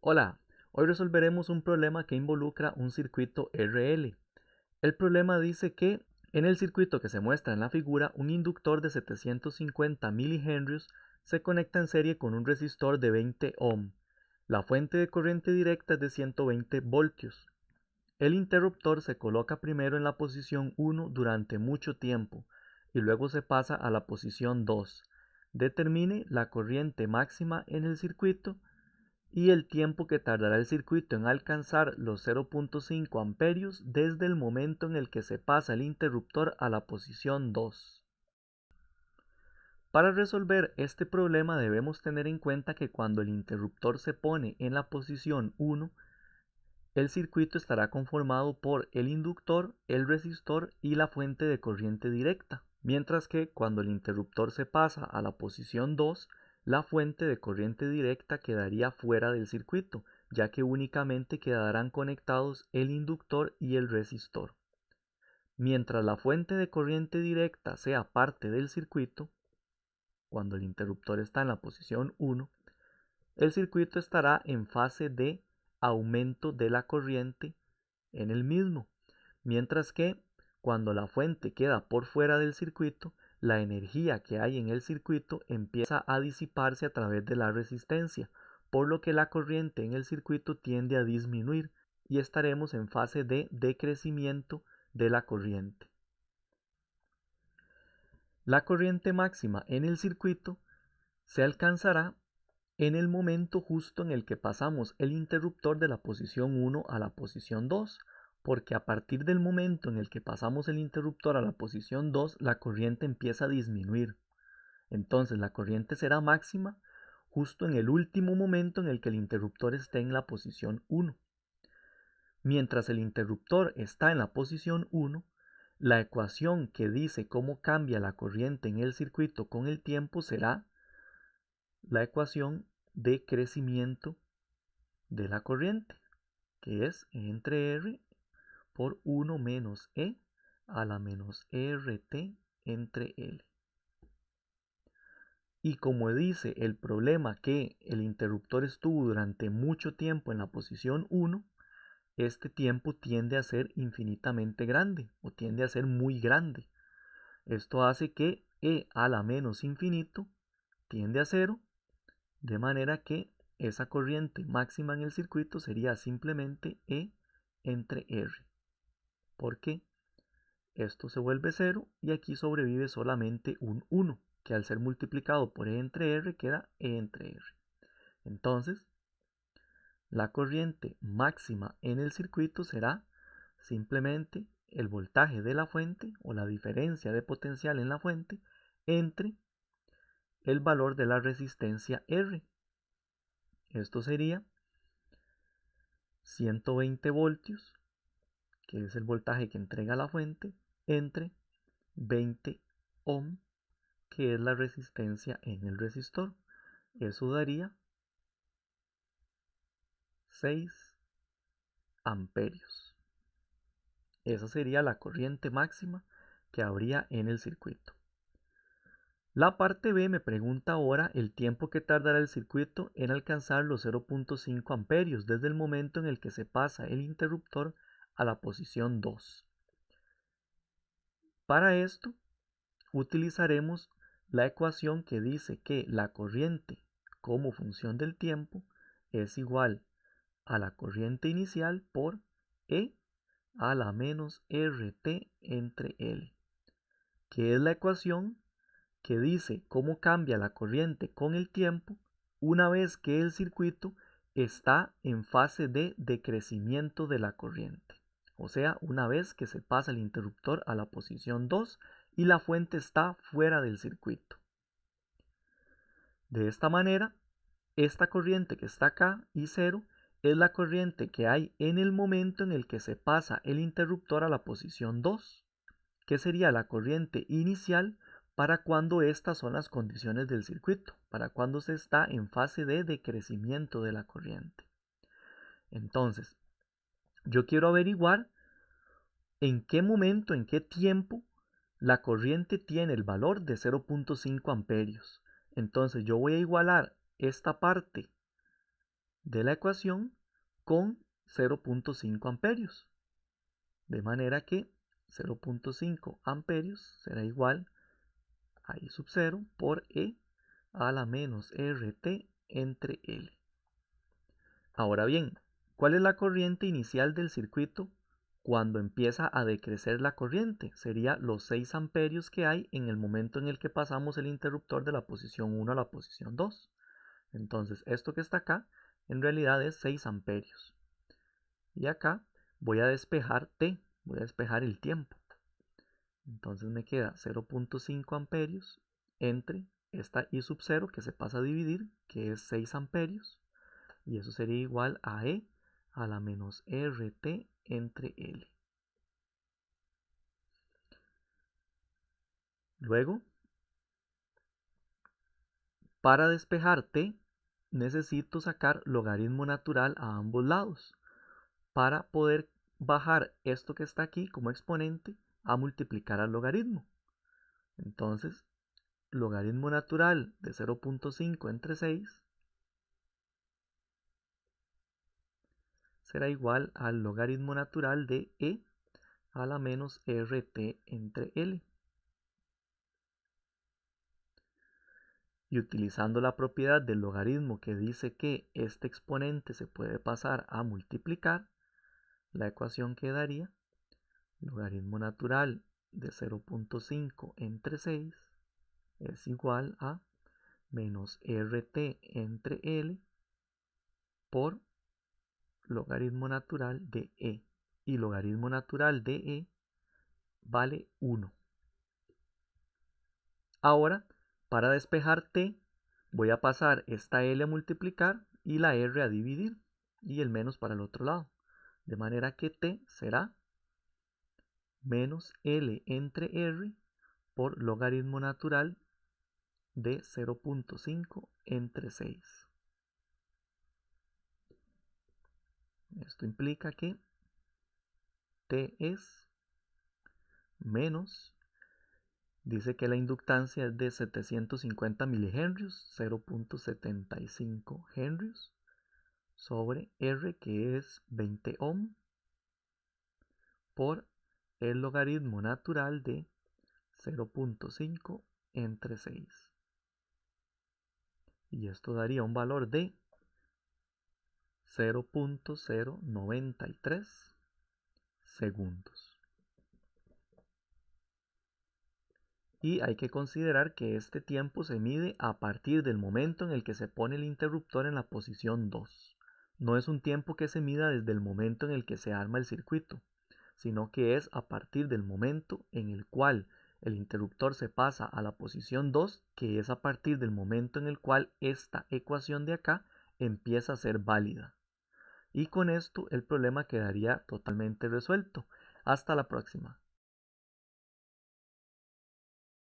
Hola, hoy resolveremos un problema que involucra un circuito RL. El problema dice que en el circuito que se muestra en la figura, un inductor de 750 milihenrios se conecta en serie con un resistor de 20 ohm. La fuente de corriente directa es de 120 voltios. El interruptor se coloca primero en la posición 1 durante mucho tiempo y luego se pasa a la posición 2. Determine la corriente máxima en el circuito y el tiempo que tardará el circuito en alcanzar los 0.5 amperios desde el momento en el que se pasa el interruptor a la posición 2. Para resolver este problema debemos tener en cuenta que cuando el interruptor se pone en la posición 1, el circuito estará conformado por el inductor, el resistor y la fuente de corriente directa, mientras que cuando el interruptor se pasa a la posición 2, la fuente de corriente directa quedaría fuera del circuito, ya que únicamente quedarán conectados el inductor y el resistor. Mientras la fuente de corriente directa sea parte del circuito, cuando el interruptor está en la posición 1, el circuito estará en fase de aumento de la corriente en el mismo, mientras que cuando la fuente queda por fuera del circuito, la energía que hay en el circuito empieza a disiparse a través de la resistencia, por lo que la corriente en el circuito tiende a disminuir y estaremos en fase de decrecimiento de la corriente. La corriente máxima en el circuito se alcanzará en el momento justo en el que pasamos el interruptor de la posición 1 a la posición 2, porque a partir del momento en el que pasamos el interruptor a la posición 2, la corriente empieza a disminuir. Entonces la corriente será máxima justo en el último momento en el que el interruptor esté en la posición 1. Mientras el interruptor está en la posición 1, la ecuación que dice cómo cambia la corriente en el circuito con el tiempo será la ecuación de crecimiento de la corriente, que es E entre R por 1 menos E a la menos RT entre L. Y como dice el problema que el interruptor estuvo durante mucho tiempo en la posición 1, este tiempo tiende a ser infinitamente grande o tiende a ser muy grande. Esto hace que E a la menos infinito tiende a cero, de manera que esa corriente máxima en el circuito sería simplemente E entre R, porque esto se vuelve cero y aquí sobrevive solamente un 1, que al ser multiplicado por E entre R queda E entre R. Entonces, la corriente máxima en el circuito será simplemente el voltaje de la fuente o la diferencia de potencial en la fuente entre el valor de la resistencia R. Esto sería 120 voltios, que es el voltaje que entrega la fuente, entre 20 ohm, que es la resistencia en el resistor. Eso daría 6 amperios. Esa sería la corriente máxima que habría en el circuito. La parte B me pregunta ahora el tiempo que tardará el circuito en alcanzar los 0.5 amperios desde el momento en el que se pasa el interruptor a la posición 2. Para esto utilizaremos la ecuación que dice que la corriente como función del tiempo es igual a la corriente inicial por E a la menos RT entre L, que es la ecuación que dice cómo cambia la corriente con el tiempo una vez que el circuito está en fase de decrecimiento de la corriente. O sea, una vez que se pasa el interruptor a la posición 2 y la fuente está fuera del circuito. De esta manera, esta corriente que está acá, I0, es la corriente que hay en el momento en el que se pasa el interruptor a la posición 2, que sería la corriente inicial para cuando estas son las condiciones del circuito, para cuando se está en fase de decrecimiento de la corriente. Entonces, yo quiero averiguar en qué momento, en qué tiempo la corriente tiene el valor de 0.5 amperios. Entonces yo voy a igualar esta parte de la ecuación con 0.5 amperios. De manera que 0.5 amperios será igual a I sub 0 por E a la menos RT entre L. Ahora bien, ¿cuál es la corriente inicial del circuito cuando empieza a decrecer la corriente? Sería los 6 amperios que hay en el momento en el que pasamos el interruptor de la posición 1 a la posición 2. Entonces, esto que está acá en realidad es 6 amperios. Y acá voy a despejar T, voy a despejar el tiempo. Entonces me queda 0.5 amperios entre esta I sub 0 que se pasa a dividir, que es 6 amperios. Y eso sería igual a E a la menos RT entre L. Luego, para despejar T, necesito sacar logaritmo natural a ambos lados para poder bajar esto que está aquí como exponente a multiplicar al logaritmo. Entonces, logaritmo natural de 0.5 entre 6 será igual al logaritmo natural de E a la menos RT entre L. Y utilizando la propiedad del logaritmo que dice que este exponente se puede pasar a multiplicar, la ecuación quedaría logaritmo natural de 0.5 entre 6 es igual a menos RT entre L por logaritmo natural de E. Y logaritmo natural de E vale 1. Ahora, para despejar T, voy a pasar esta L a multiplicar y la R a dividir y el menos para el otro lado. De manera que T será menos L entre R por logaritmo natural de 0.5 entre 6. Esto implica que T es menos, dice que la inductancia es de 750 milihenrios, 0.75 henrios, sobre R, que es 20 ohm, por el logaritmo natural de 0.5 entre 6. Y esto daría un valor de 0.093 segundos. Y hay que considerar que este tiempo se mide a partir del momento en el que se pone el interruptor en la posición 2. No es un tiempo que se mida desde el momento en el que se arma el circuito, sino que es a partir del momento en el cual el interruptor se pasa a la posición 2, que es a partir del momento en el cual esta ecuación de acá empieza a ser válida. Y con esto el problema quedaría totalmente resuelto. Hasta la próxima.